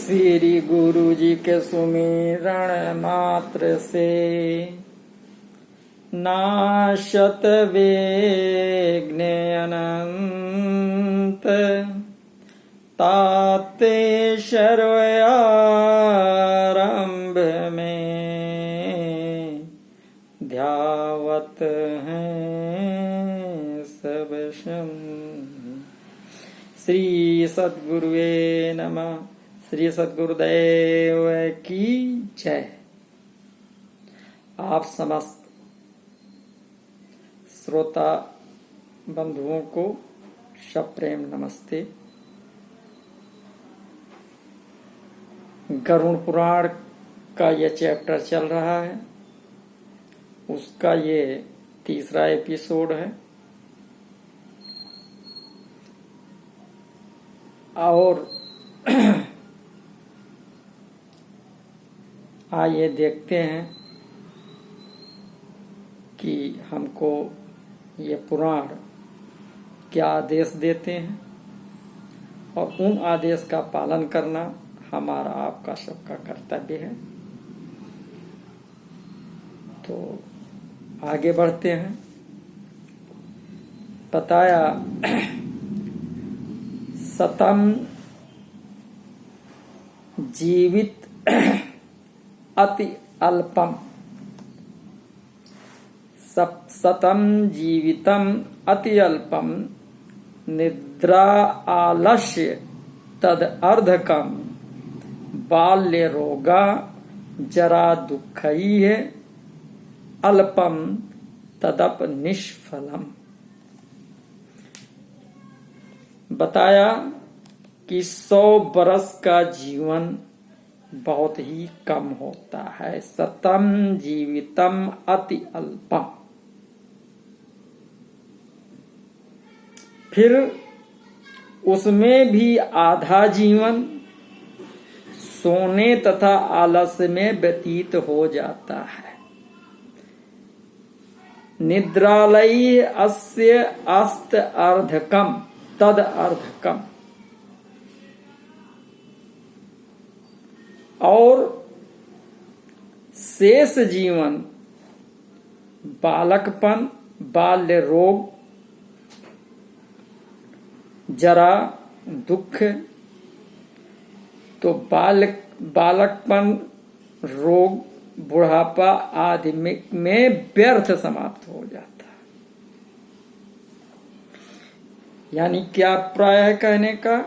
श्री गुरु जी के सुमिरण मात्र से नाशत विघ्न अनंत ताते सर्वयारंभ में ध्यावत हैं सब शम। श्री सद्गुरुवे नमः। श्री सद्गुरुदेव की जय। आप समस्त श्रोता बंधुओं को सप्रेम नमस्ते। गरुड़ पुराण का ये चैप्टर चल रहा है, उसका ये तीसरा एपिसोड है। और आइए देखते हैं कि हमको ये पुराण क्या आदेश देते हैं और उन आदेश का पालन करना हमारा आपका सबका कर्तव्य है। तो आगे बढ़ते हैं। बताया सतम जीवित अति अल्पम। सतम जीवितम अति अल्पम निद्रा आलस्य तद अर्धकम बाल्य रोगा जरा दुखई है अल्पम तदप निष्फलम। बताया कि 100 बरस का जीवन बहुत ही कम होता है। सतम जीवितम अति अल्पम। फिर उसमें भी आधा जीवन सोने तथा आलस्य में व्यतीत हो जाता है। निद्रालय अस्य अस्त अर्धकम तद अर्धकम। और शेष जीवन बालकपन, बाल्य रोग, जरा दुख, तो बालकपन, रोग, बुढ़ापा आदि में व्यर्थ समाप्त हो जाता है। यानी क्या प्राय कहने का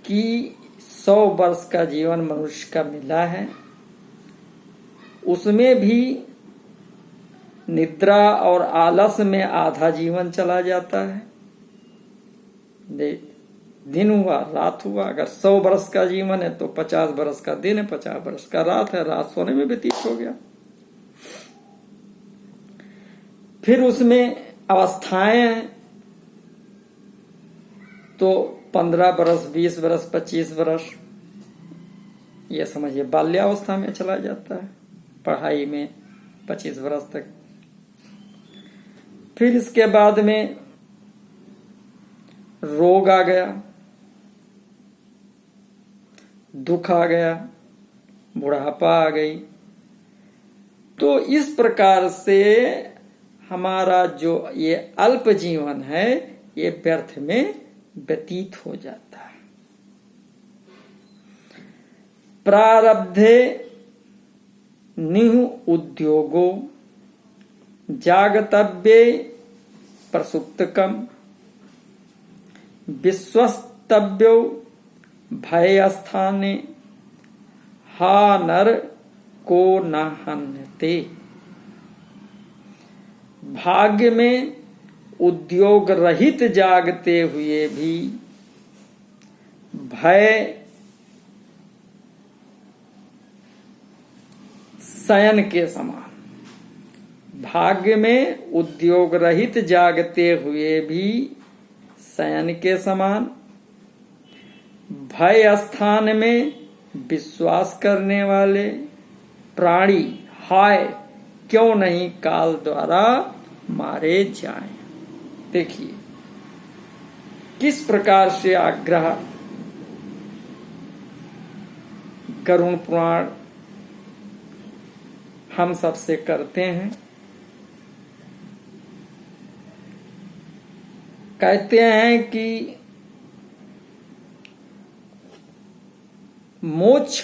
कि 100 वर्ष का जीवन मनुष्य का मिला है, उसमें भी निद्रा और आलस में आधा जीवन चला जाता है। दिन हुआ रात हुआ। अगर 100 वर्ष का जीवन है तो 50 वर्ष का दिन है, 50 वर्ष का रात है, रात सोने में व्यतीत हो गया। फिर उसमें अवस्थाएं हैं, तो 15 वर्ष, 20 वर्ष, 25 वर्ष, ये समझिए बाल्यावस्था में चला जाता है। पढ़ाई में 25 वर्ष तक। फिर इसके बाद में रोग आ गया, दुख आ गया, बुढ़ापा आ गई। तो इस प्रकार से हमारा जो ये अल्प जीवन है ये व्यर्थ में व्यतीत हो जाता है। प्रारब्धे निहु उद्योगो जागतव्ये प्रसुप्तकम विश्वस्तव्यो भयस्थाने हा नर को न हन्यते। भाग्य में उद्योग रहित जागते हुए भी भय शयन के समान। भाग्य में उद्योग रहित जागते हुए भी शयन के समान। भय स्थान में विश्वास करने वाले प्राणी हाय क्यों नहीं काल द्वारा मारे जाएं। देखिए किस प्रकार से आग्रह गरुड़ पुराण हम सबसे करते हैं। कहते हैं कि मोक्ष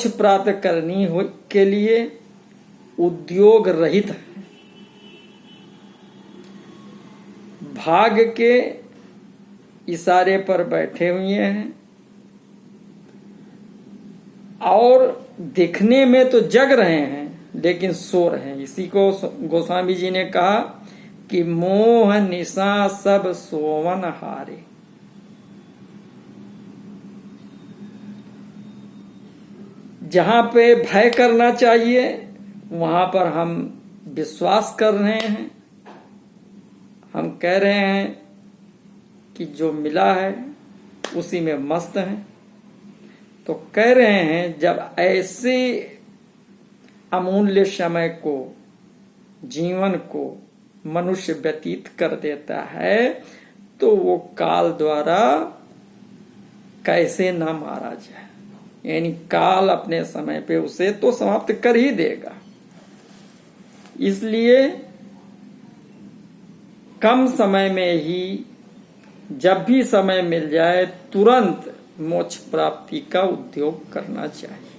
प्राप्त करनी हो के लिए उद्योग रहित है, भाग्य के इशारे पर बैठे हुए हैं और दिखने में तो जग रहे हैं लेकिन सो रहे हैं। इसी को गोस्वामी जी ने कहा कि मोह निशा सब सोवन हारे। जहां पे भय करना चाहिए वहां पर हम विश्वास कर रहे हैं। हम कह रहे हैं कि जो मिला है उसी में मस्त हैं। तो कह रहे हैं जब ऐसे अमूल्य समय को, जीवन को मनुष्य व्यतीत कर देता है तो वो काल द्वारा कैसे ना मारा जाए, यानी काल अपने समय पे उसे तो समाप्त कर ही देगा। इसलिए कम समय में ही, जब भी समय मिल जाए, तुरंत मोक्ष प्राप्ति का उद्योग करना चाहिए।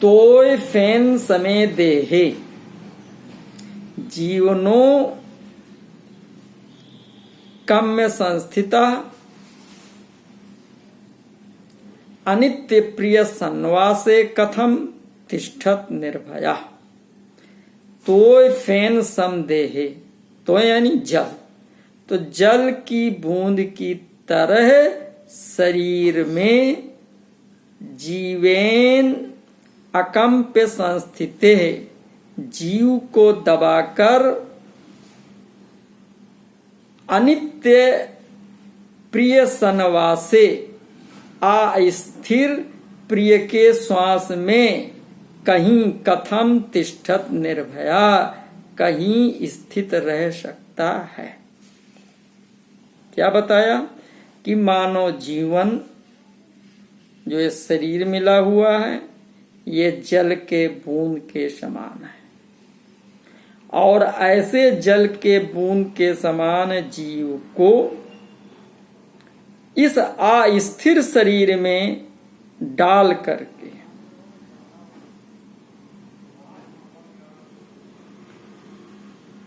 तोय फेन समय देहे जीवनो काम्य संस्थिता अनित्य प्रिय संवासे कथम तिष्ठत निर्भया। तोय फेन सम देहे, तो यानी जल, तो जल की बूंद की तरह शरीर में जीवेन अकम्प्य संस्थिते, जीव को दबाकर अनित्य प्रिय सनवासे, अस्थिर प्रिय के श्वास में कहीं कथम तिष्ठत निर्भया, कहीं स्थित रह सकता है। क्या बताया कि मानव जीवन जो ये शरीर मिला हुआ है ये जल के बूंद के समान है और ऐसे जल के बूंद के समान जीव को इस अस्थिर शरीर में डाल करके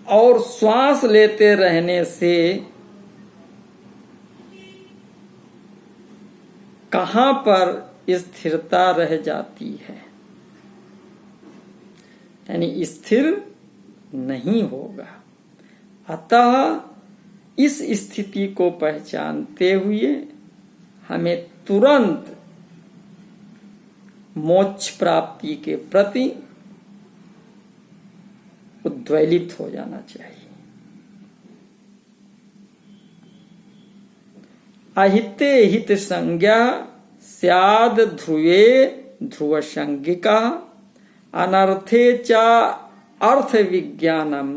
और श्वास लेते रहने से कहां पर स्थिरता रह जाती है, यानी स्थिर नहीं होगा। अतः इस स्थिति को पहचानते हुए हमें तुरंत मोक्ष प्राप्ति के प्रति उद्वेलित हो जाना चाहिए। अहिते हित संज्ञा स्याद ध्रुवे ध्रुव संज्ञिका अनर्थे च अर्थ विज्ञानम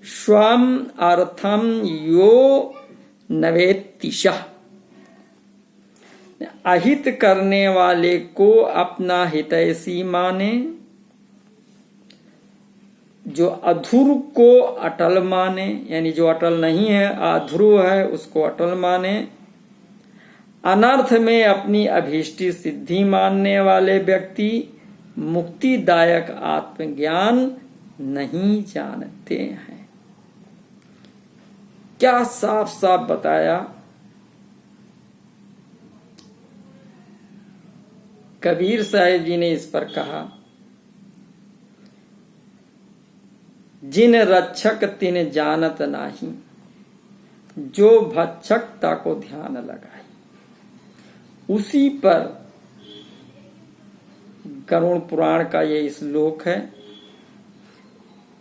स्वम अर्थम यो नवेत्तिशः। अहित करने वाले को अपना हितैषी माने, जो अधुर को अटल माने, यानी जो अटल नहीं है अध्रुव है उसको अटल माने, अनर्थ में अपनी अभीष्टि सिद्धि मानने वाले व्यक्ति मुक्तिदायक आत्मज्ञान नहीं जानते हैं। क्या साफ साफ बताया। कबीर साहिब जी ने इस पर कहा, जिन रक्षक तिन जानत नाही, जो भक्षक ताको ध्यान लगाई। उसी पर गरुड़ पुराण का ये श्लोक है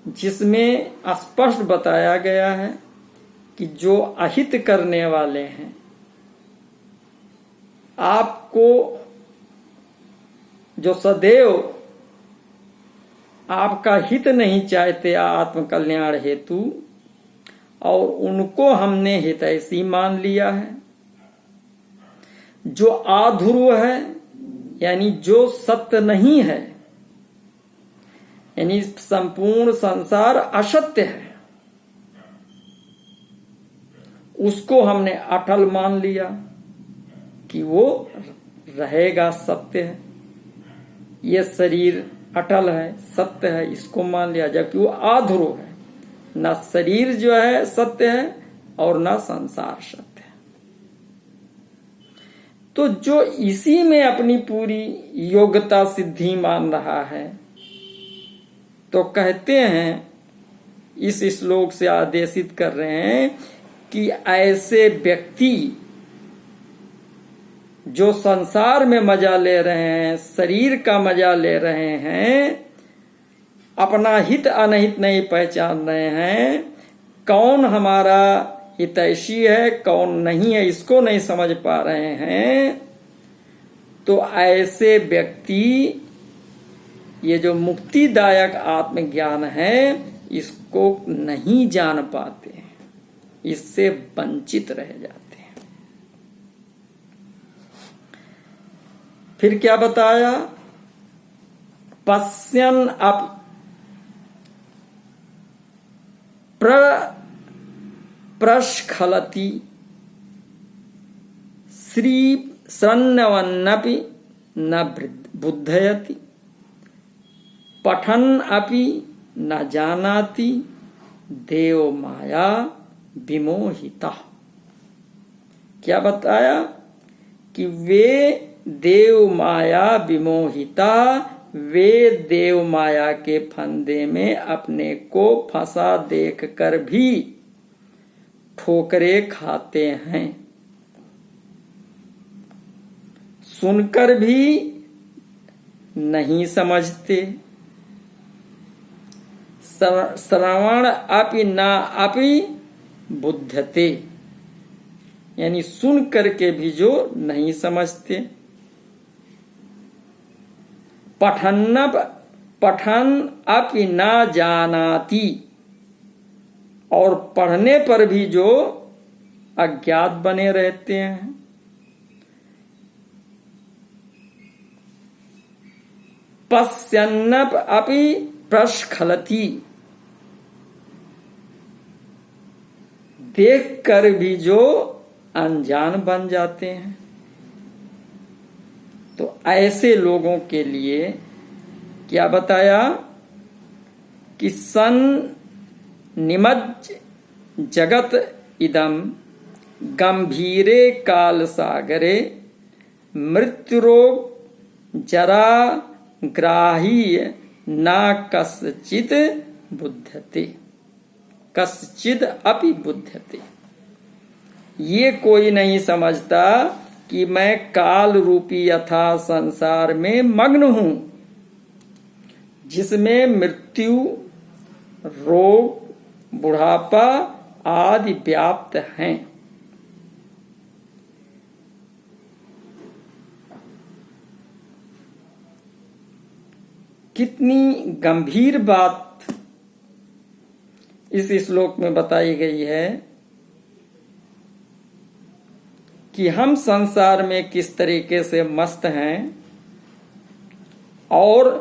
जिसमें स्पष्ट बताया गया है कि जो अहित करने वाले हैं, आपको जो सदैव आपका हित नहीं चाहते आत्म कल्याण हेतु, और उनको हमने हितैषी मान लिया है, जो आध्रुव है, यानी जो सत्य नहीं है, यानी संपूर्ण संसार असत्य है, उसको हमने अटल मान लिया कि वो रहेगा, सत्य है। ये शरीर अटल है, सत्य है, इसको मान लिया, जबकि वो आध्रुव है। न शरीर जो है सत्य है और न संसार सत्य है। तो जो इसी में अपनी पूरी योग्यता सिद्धि मान रहा है, तो कहते हैं, इस श्लोक से आदेशित कर रहे हैं कि ऐसे व्यक्ति जो संसार में मजा ले रहे हैं, शरीर का मजा ले रहे हैं, अपना हित अनहित नहीं पहचान रहे हैं, कौन हमारा हितैषी है कौन नहीं है इसको नहीं समझ पा रहे हैं, तो ऐसे व्यक्ति ये जो मुक्तिदायक आत्मज्ञान है इसको नहीं जान पाते हैं, इससे वंचित रह जाते हैं। फिर क्या बताया? पश्यन् अपि प्रस्खलति श्रण्वन्नपि न बुद्धयति पठन् अपि न जानाति देव माया विमोहिता। क्या बताया? कि वे देव माया विमोहिता, वे देव माया के फंदे में अपने को फंसा देखकर भी ठोकरे खाते हैं, सुनकर भी नहीं समझते, श्रवण अपि न अपि बुद्धते, यानी सुन करके भी जो नहीं समझते, पठन अपि न जानाति, और पढ़ने पर भी जो अज्ञात बने रहते हैं, पश्यन्नप अपि प्रस्खलति, देख कर भी जो अनजान बन जाते हैं। तो ऐसे लोगों के लिए क्या बताया? कि सन निमज्ज जगत इदम गंभीरे काल सागरे मृत्युरोग जरा ग्राह्य न कश्चित् बुध्यते, कश्चित् अपि बुध्यते। ये कोई नहीं समझता कि मैं काल रूपी यथा संसार में मग्न हूं, जिसमें मृत्यु, रोग, बुढ़ापा आदि व्याप्त हैं। कितनी गंभीर बात इस श्लोक में बताई गई है कि हम संसार में किस तरीके से मस्त हैं और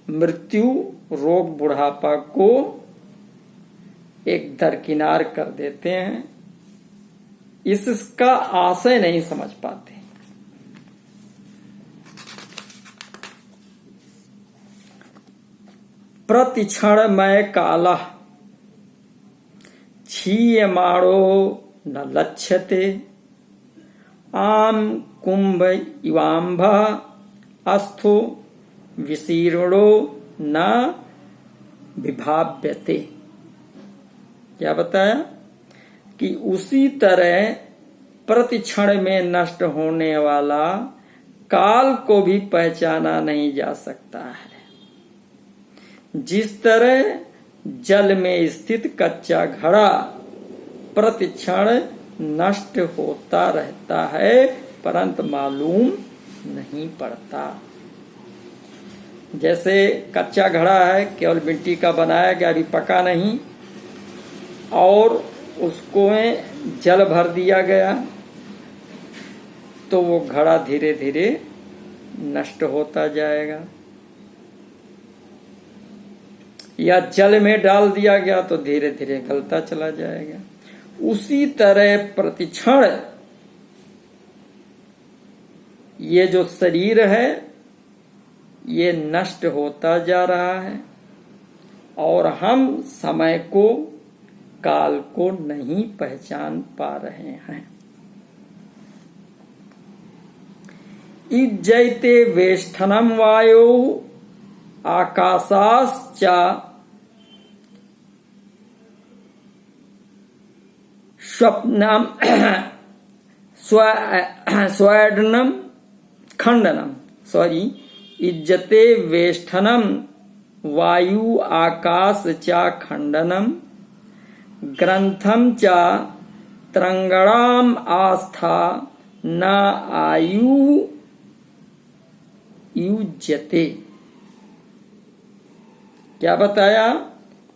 मृत्यु, रोग, बुढ़ापा को एक दरकिनार कर देते हैं, इसका आशय नहीं समझ पाते। प्रतिक्षण मय काला क्षीयमाणो न लक्ष्यते आम कुंभ इवाम्भा अस्थो विशीर्णो न विभाव्यते। क्या बताया? कि उसी तरह प्रतिक्षण में नष्ट होने वाला काल को भी पहचाना नहीं जा सकता है। जिस तरह जल में स्थित कच्चा घड़ा प्रतिक्षण नष्ट होता रहता है परंतु मालूम नहीं पड़ता। जैसे कच्चा घड़ा है, केवल मिट्टी का बनाया गया, अभी पका नहीं, और उसको में जल भर दिया गया, तो वो घड़ा धीरे धीरे नष्ट होता जाएगा, या जल में डाल दिया गया तो धीरे धीरे गलता चला जाएगा। उसी तरह प्रतिक्षण ये जो शरीर है ये नष्ट होता जा रहा है और हम समय को, काल को नहीं पहचान पा रहे हैं। इज्जैते वेष्ठनम वायो आकाशाश्चा स्वप्नम स्वैडनम खंडनम, इज्जते वेष्ठनम वायु आकाश चा खंडनम ग्रंथम चा तरंगणाम आस्था न आयु युज्यते। क्या बताया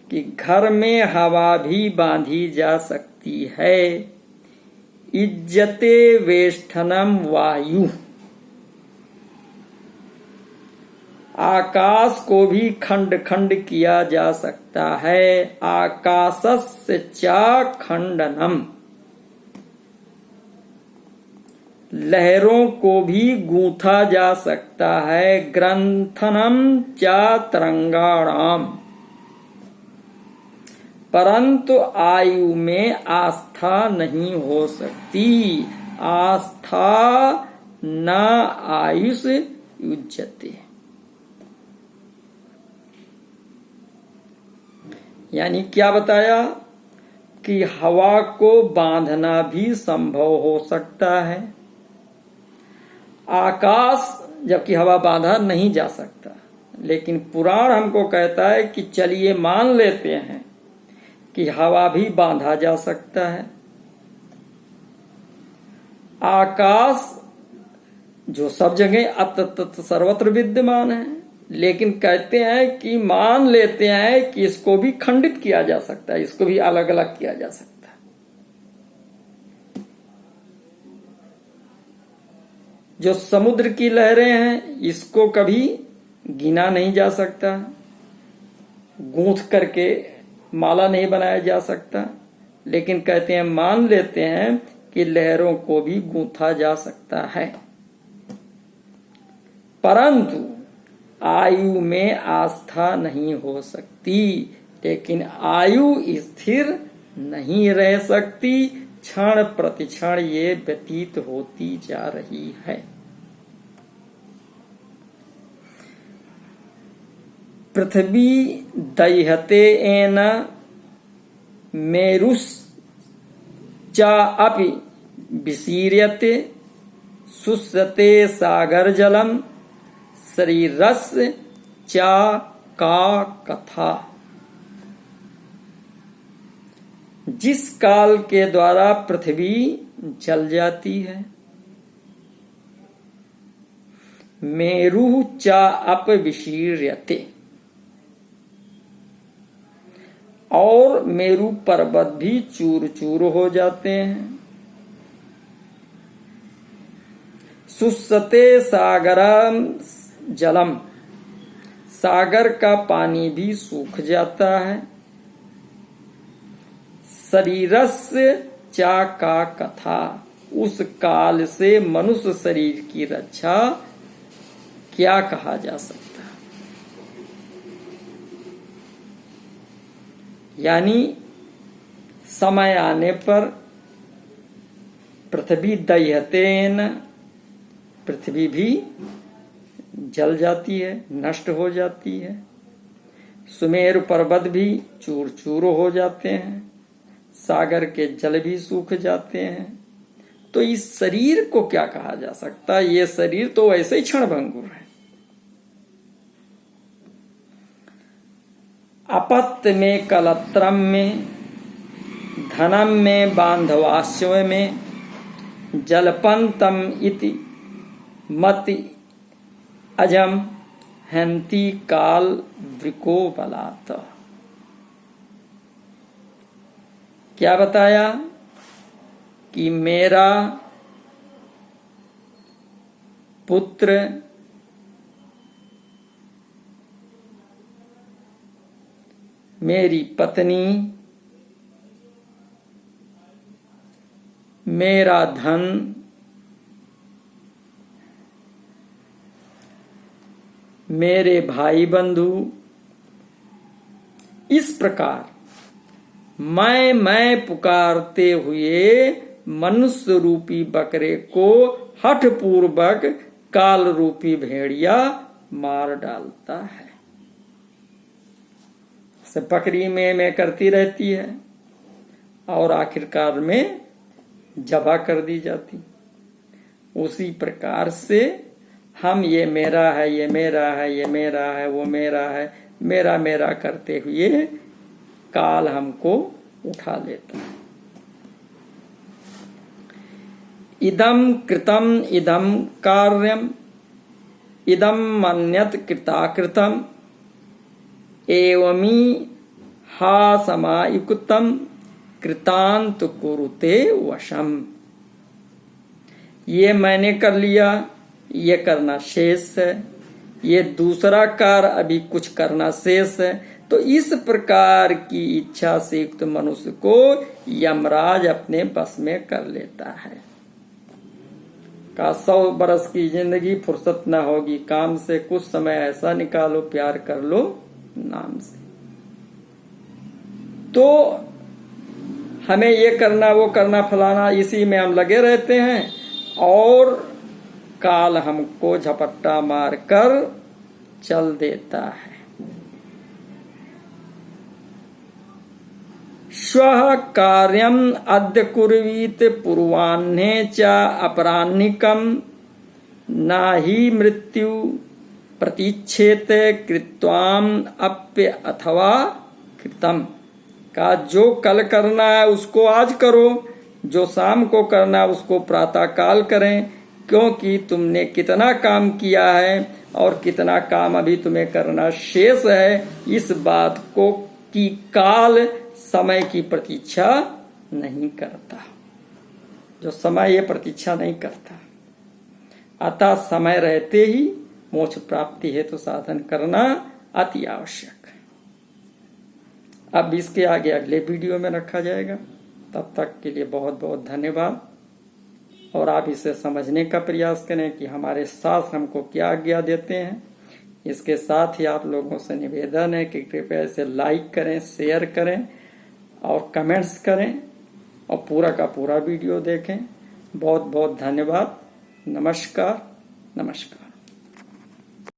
कि घर में हवा भी बांधी जा सकती है। इज्जते वेष्ठनम वायु, आकाश को भी खंड खंड किया जा सकता है। आकाशस्य चा खंडनम, लहरों को भी गूंथा जा सकता है। ग्रंथनम चा तरंगाणाम, परंतु आयु में आस्था नहीं हो सकती। आस्था न आयुष युज्यते, यानी क्या बताया कि हवा को बांधना भी संभव हो सकता है। आकाश जबकि हवा बांधा नहीं जा सकता, लेकिन पुराण हमको कहता है कि चलिए मान लेते हैं कि हवा भी बांधा जा सकता है। आकाश जो सब जगह अतत सर्वत्र विद्यमान है, लेकिन कहते हैं कि मान लेते हैं कि इसको भी खंडित किया जा सकता है, इसको भी अलग अलग किया जा सकता है। जो समुद्र की लहरें हैं इसको कभी गिना नहीं जा सकता, गूंथ करके माला नहीं बनाया जा सकता, लेकिन कहते हैं मान लेते हैं कि लहरों को भी गूंथा जा सकता है। परंतु आयु में आस्था नहीं हो सकती, लेकिन आयु स्थिर नहीं रह सकती, क्षण प्रतिक्षण ये व्यतीत होती जा रही है। पृथ्वी दह्यते एन मेरुश्चा अपि विशीर्यते शुष्यते सागर जलम शरीरस्य चा का कथा। जिस काल के द्वारा पृथ्वी जल जाती है, मेरु चा अप विशीर्यते, और मेरु पर्वत भी चूर चूर हो जाते हैं। शुष्यते सागरम जलम, सागर का पानी भी सूख जाता है। शरीरस्य चा का कथा, उस काल से मनुष्य शरीर की रक्षा क्या कहा जा सकता है। यानी समय आने पर पृथ्वी दह्यतेन, पृथ्वी भी जल जाती है, नष्ट हो जाती है। सुमेरु पर्वत भी चूर चूर हो जाते हैं, सागर के जल भी सूख जाते हैं। तो इस शरीर को क्या कहा जा सकता है? ये शरीर तो वैसे ही क्षणभंगुर है। अपत्य में कलत्रम में, धनम में बांधवाश्व में, जलपंतम इति मति अजम हंति काल वृको बलात्। क्या बताया कि मेरा पुत्र, मेरी पत्नी, मेरा धन, मेरे भाई बंधु। इस प्रकार मैं पुकारते हुए मनुष्य रूपी बकरे को हठ पूर्वक काल रूपी भेड़िया मार डालता है। से बकरी में करती रहती है और आखिरकार में जबा कर दी जाती। उसी प्रकार से हम ये मेरा है, ये मेरा है, ये मेरा है, वो मेरा है, मेरा मेरा करते हुए काल हमको उठा लेता है। इदम कृतम इदम कार्यम इदम मन्यत कृताकृतम एवमी हा समायुक्तम कृतांत कुरुते वशम। ये मैंने कर लिया, ये करना शेष है, ये दूसरा कार्य अभी कुछ करना शेष है। तो इस प्रकार की इच्छा से युक्त मनुष्य को यमराज अपने बस में कर लेता है। का 100 बरस की जिंदगी फुर्सत न होगी काम से, कुछ समय ऐसा निकालो प्यार कर लो नाम से। तो हमें ये करना वो करना फलाना, इसी में हम लगे रहते हैं और काल हमको झपट्टा मारकर चल देता है। श्वः कार्यम अद्य कुर्वीत पूर्वाह्ने च अपराह्निकम नाहि मृत्यु प्रतीक्षेत कृत्वाम अप्य अथवा कृतम। का जो कल करना है उसको आज करो, जो शाम को करना है उसको प्रातः काल करें, क्योंकि तुमने कितना काम किया है और कितना काम अभी तुम्हें करना शेष है, इस बात को कि काल समय की प्रतीक्षा नहीं करता। जो समय ये प्रतीक्षा नहीं करता, अतः समय रहते ही मोक्ष प्राप्ति हेतु साधन करना अति आवश्यक। अब इसके आगे अगले वीडियो में रखा जाएगा। तब तक के लिए बहुत बहुत धन्यवाद। और आप इसे समझने का प्रयास करें कि हमारे शास्त्र हमको क्या आज्ञा देते हैं। इसके साथ ही आप लोगों से निवेदन है कि कृपया इसे लाइक करें, शेयर करें और कमेंट्स करें और पूरा का पूरा वीडियो देखें। बहुत बहुत धन्यवाद। नमस्कार। नमस्कार।